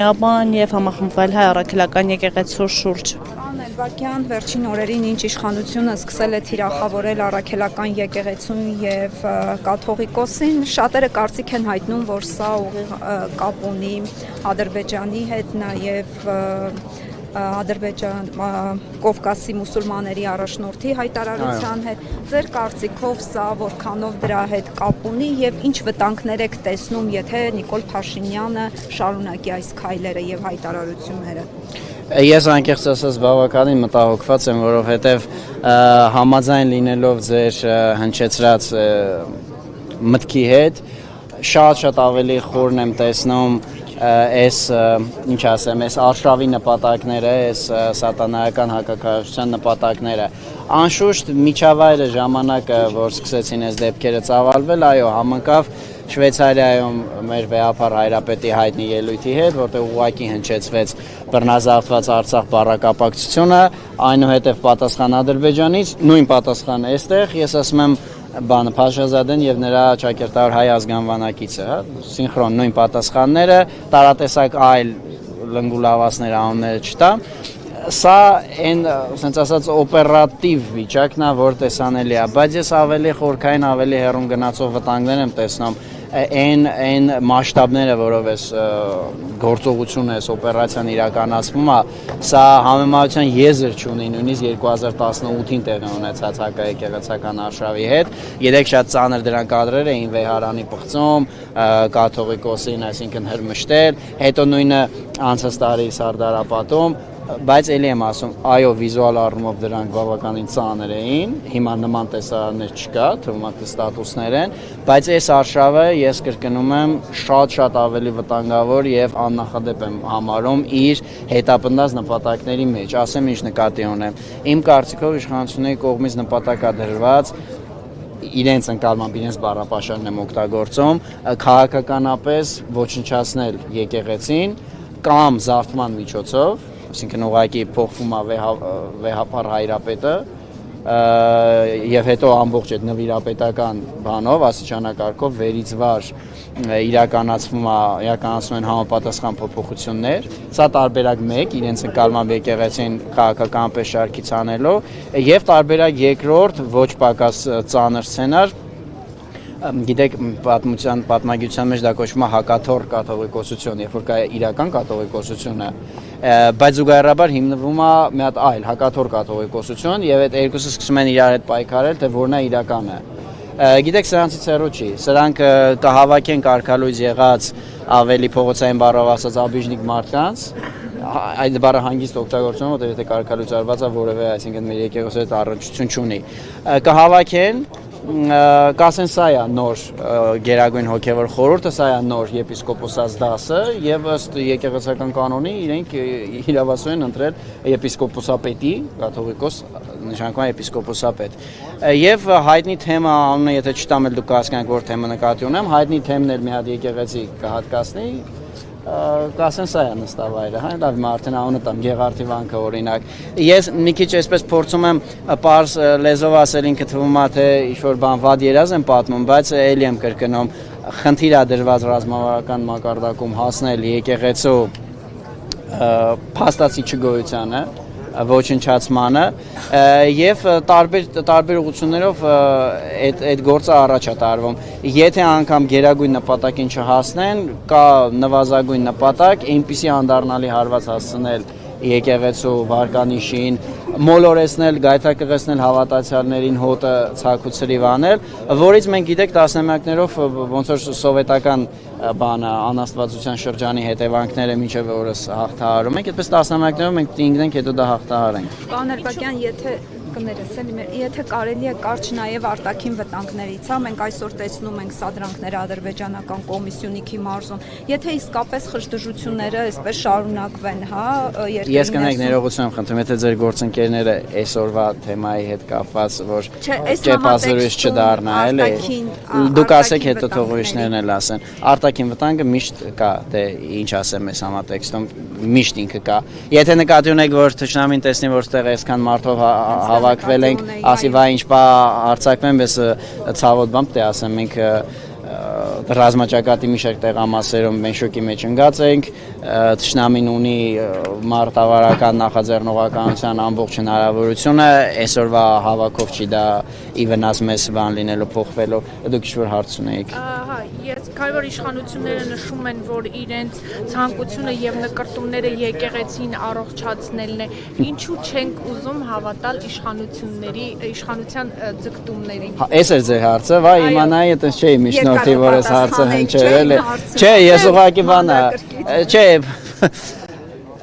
Միաբան եւ համախմբվել հայ առաքելական եկեղեցու շուրջ։ Պարոն Էլբակյան, վերջին օրերին ինչ իշխանությունը սկսել է թիրախավորել առաքելական եկեղեցուն եւ կաթողիկոսին, շատերը կարծիք են հայտնում, որ սա ուղիղ կապ ունի Ադրբեջանի հետ, նաեւ Կովկասի մուսուլմանների առաջնորդի հայտարարության հետ։ Ձեր կարծիքով սա որքանով դրա հետ կապ ունի եւ ինչ վտանգներ եք տեսնում, եթե Նիկոլ Փաշինյանը շարունակի այս քայլերը եւ հայտարարությունները։ Ես անկեղծ ասած բավականին մտահոգված եմ, որովհետեւ համաձայն լինելով ձեր հնչեցրած մտքի հետ շատ ավելի խորն եմ տեսնում այս ինչ ասեմ, այս արշավի նպատակները, այս սատանայական հակակարողության նպատակները։ Անշուշտ միջավայրը ժամանակը, որ սկսեցին այս դեպքերը ծավալվել, այո, համընկավ Շվեյցարիայում մեր վեհապար հայրապետի հայտնի ելույթի հետ, որտեղ ուղղակի հնչեցվեց բռնազավթված Արցախ բառակապակցությունը, այնուհետև պատասխան Ադրբեջանից, նույն պատասխանը այստեղ, ես ասում եմ Փաշազադեն եւ նրա ճակերտավոր հայ ազգանվանակիցը, սինխրոն նույն պատասխանները, տարատեսակ այլ լնգուլավասներ անունները չտամ։ Սա այն, ասենց ասած, օպերատիվ վիճակն է, որ տեսանելի է, բայց ես ավելի խորքային, ավելի հեռուն գնացող վտանգներ եմ տեսնում այն մասշտաբները, որով այս գործողությունը, այս օպերացիան իրականացվում է, սա համեմատության եզր չունի նույնիսկ 2018-ին տեղի ունեցած հակաեկեղեցական արշավի հետ։ Երեք շատ ծանր դրանք կադրեր էին Վեհարանի պղծում, կաթողիկոսին, այսինքն հրմշտել, հետո նույնը անցած տարի Սարդարապատում, բայց էլի եմ ասում, այո, վիզուալ առումով դրանք բավականին ծանր էին, հիմա նման տեսարաններ չկա, թվում է ստատուսներ են, բայց այս արշավը ես կրկնում եմ շատ ավելի վտանգավոր եւ աննախադեպ եմ համարում իր հետապնդած նպատակների մեջ, ասեմ ինչ նկատի ունեմ։ Իմ կարծիքով իշխանությունների կողմից նպատակադրված իրենց ընկալմամբ իրենց բառապաշարն եմ օգտագործում, քաղաքականապես ոչնչացնել եկեղեցին կամ զարթման միջոցով, այսինքն ուղղակի փոխվում է վեհապար հայրապետը եւ հետո ամբողջ այդ նվիրապետական բանով աստիճանակարգով վերից վար իրականացվում են համապատասխան փոփոխություններ։ Սա տարբերակ 1 իրենց ընկալմամբ եկեղեցին քաղաքականապես շարքից անելով եւ տարբերակ 2-րդ ոչ պակաս ծանր սցենար գիտեք պատմագիտության մեջ դա կոչվում է հակաթոռ կաթողիկոսություն, երբ որ կա իրական կաթողիկոսությունը, բայց զուգահեռաբար հիմնվում է մի հատ այլ հակաթոռ կաթողիկոսություն եւ այդ երկուսը սկսում են իրար հետ պայքարել, թե որն է իրականը։ Գիտեք, սրանցից հեռու չի, սրանք կհավաքեն կարգալույծ եղած ավելի փողոցային բառով ասած աբիժնիկ մարդկանց, այդ բառը հանգիստ օգտագործում, որտեղ եթե կարգալույծ արված է որևէ, այսինքն մեր եկեղեցու հետ առնչություն չունի, կհավաքեն կասեն սա է նոր գերագույն հոգևոր խորհուրդը, սա է նոր եպիսկոպոսած դասը եւ ըստ եկեղեցական կանոնի իրենք իրավասու են ընտրել եպիսկոպոսապետի, կաթողիկոս նշանակում է եպիսկոպոսապետ։ Եվ հայտնի թեմա անունը, եթե չտամ էլ դուք հասկանաք որ թեմը նկատի ունեմ, հայտնի թեմն էլ մի հատ եկեղեցի կհատկացնի, կասեն սա է նստավայրը, հա, լավ արդեն անունը տամ Գեղարդի վանքը օրինակ։ Ես մի քիչ այսպես փորձում եմ պարզ լեզվով ասել, ինքը թվում է թե ինչ-որ բան վատ երազ եմ պատմում, բայց էլի եմ կրկնում, խնդիր է դրված ռազմավարական մակարդակում հասնել եկեղեցու փաստացի չգոյությանը, ոչնչացմանը եւ տարբեր ուղղություններով այդ գործը առաջ է տարվում։ Եթե անգամ գերագույն նպատակին չհասնեն, կա նվազագույն նպատակ, այնպիսի անդառնալի հարված հասցնել եկեղեցու վարկանիշին, մոլորեցնել, գայթակղեցնել հավատացյալներին հոտը ցակուցրիվ անել, որից մենք գիտեք տասնամյակներով ոնց որ սովետական բանը անաստվածության շրջանի հետևանքները մինչև օրս հաղթահարում ենք, այդպես տասնամյակներով մենք դինգնենք, հետո դա հաղթահարենք։ Պարոն Էլբակյան, եթե կարելի է կարճ նաև արտաքին վտանգներից, հա, մենք այսօր տեսնում ենք սադրանքները ադրբեջանական կողմից Սյունիքի մարզում, եթե իսկապես խժդժությունները այսպես շարունակվեն, հա, Ես կնայեք ներողություն եմ խնդրում, եթե ձեր գործընկերները այսօրվա թեմայի հետ կապված, որ ճեպազրույց չդառնա, էլի, դուք ասեք հետո թող ուրիշներն էլ ասեն։ Արտաքին վտանգը միշտ կա, դե ինչ ասեմ այս համատեքստում, միշտ ինքը կա։ Եթե նկատի ունեք, որ թշնամին տեսնի, որ ստեղ այսքան մարդով հավաքվել ենք, ասի վայ ինչ բա արձակվեն, բայց ցավոտ բան պետք է ասեմ, մենք ռազմաճակատի մի շարք տեղամասերում մենք շոկի մեջ ընկած ենք, Թշնամին ունի մարտավարական նախաձեռնողականության ամբողջ հնարավորությունը, այսօրվա հավաքով չի դա ի վնաս մեզ բան լինելու փոխվելու, դուք ինչ-որ հարց ունեիք։ Հա, ես քանի իշխանությունները նշում են, որ իրենց ցանկությունը եւ նկարտումները եկեղեցին առողջացնելն է, ինչու չենք ուզում հավատալ իշխանության ձգտումներին։ Հա, այս էր ձեր հարցը, վայ, իմանայի, այտենց չէի միջնորդի, որ այս հարցը հնչել է։ Չէ, ես ուղղակի բանը, չէ,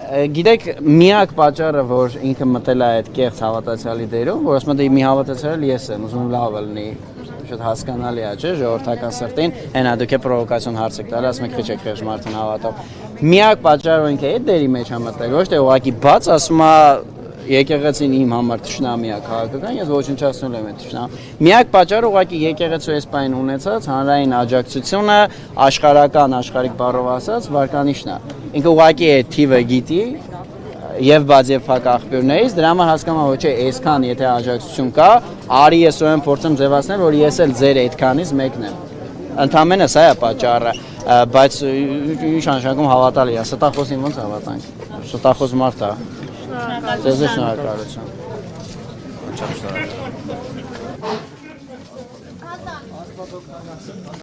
գիտեք, միակ պատճառը, որ ինքը մտել է այդ կեղծ հավատացյալի դերում, որ ասում եմ, մի հավատացյալ ես եմ, ուզում լավ լինի, շատ հասկանալի է, չէ, ժողովրդական սրտին, հենա դուք է պրովոկացիոն հարց եք տալի, ասում եք քիչ եք խեղճ մարդուն հավատով։ Միակ պատճառը, որ ինքը այդ դերի մեջ է մտել, ոչ թե ուղղակի բաց ասում է եկեղեցին իմ համար թշնամի է քաղաքական, ես ոչնչացնում եմ այդ թշնամի։ Միակ պատճառը ուղղակի եկեղեցու այս պայն ունեցած հանրային աջակցությունը աշխարհիկ բառով ասած վարկանիշն է։ Ինքը ուղղակի այդ թիվը գիտի եւ բաց եւ փակ աղբյուրներից, դրա համար հասկանում եմ, որ չէ, այսքան եթե աջակցություն կա, արի ես ուրեմն փորձեմ ձևացնել, որ ես էլ ձեր այդքանից մեկն եմ։ Ընդամենը սա է պատճառը, բայց ինչ նշանակում հավատալ է, ստախոսին ոնց հավատանք։ Ստախոս մարդ է։ Ձեզ շնորհակալություն։ Ոչ շնորհակալ։